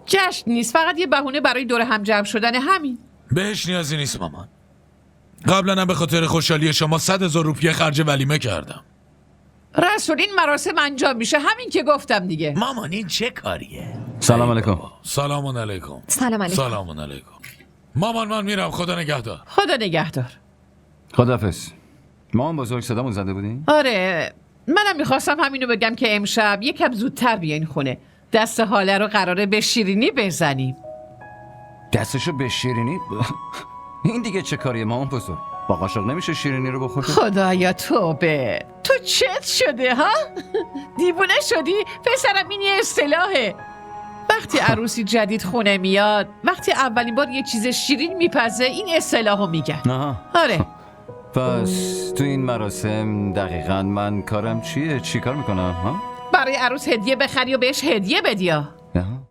جشن نیست، فقط یه بهونه برای دور هم جمع شدن، همین. بهش نیازی نیست مامان. قبلا هم به خاطر خوشحالی شما 100,000 روپیه خرج ولیمه کردم. رسول این مراسم انجام میشه، همین که گفتم دیگه. مامان این چه کاریه؟ سلام علیکم. سلام علیکم. سلام علیکم. سلام علیکم. مامان من میرم، خدا نگهدار. خدا نگهدار. خداحافظ. ما هم بزرگ صدامون زده بودیم؟ آره، منم میخواستم همینو بگم که امشب یکم زودتر بیاین خونه. دست حاله رو قراره به شیرینی بزنیم. دستشو به شیرینی؟ این دیگه چه کاریه مامان بزرگ؟ با قاشق نمیشه شیرینی رو بخوری؟ خدایا توبه، تو چت شده ها؟ دیوونه شدی؟ پسرم این یه اصطلاحه. وقتی عروسی جدید خونه میاد، وقتی اولین بار یه چیز شیرین میپزه، این اصطلاحو میگن. آها. آره. پس تو این مراسم دقیقاً من کارم چیه؟ چی کار میکنم؟ ها؟ برای عروس هدیه بخری و بهش هدیه بدی. آها.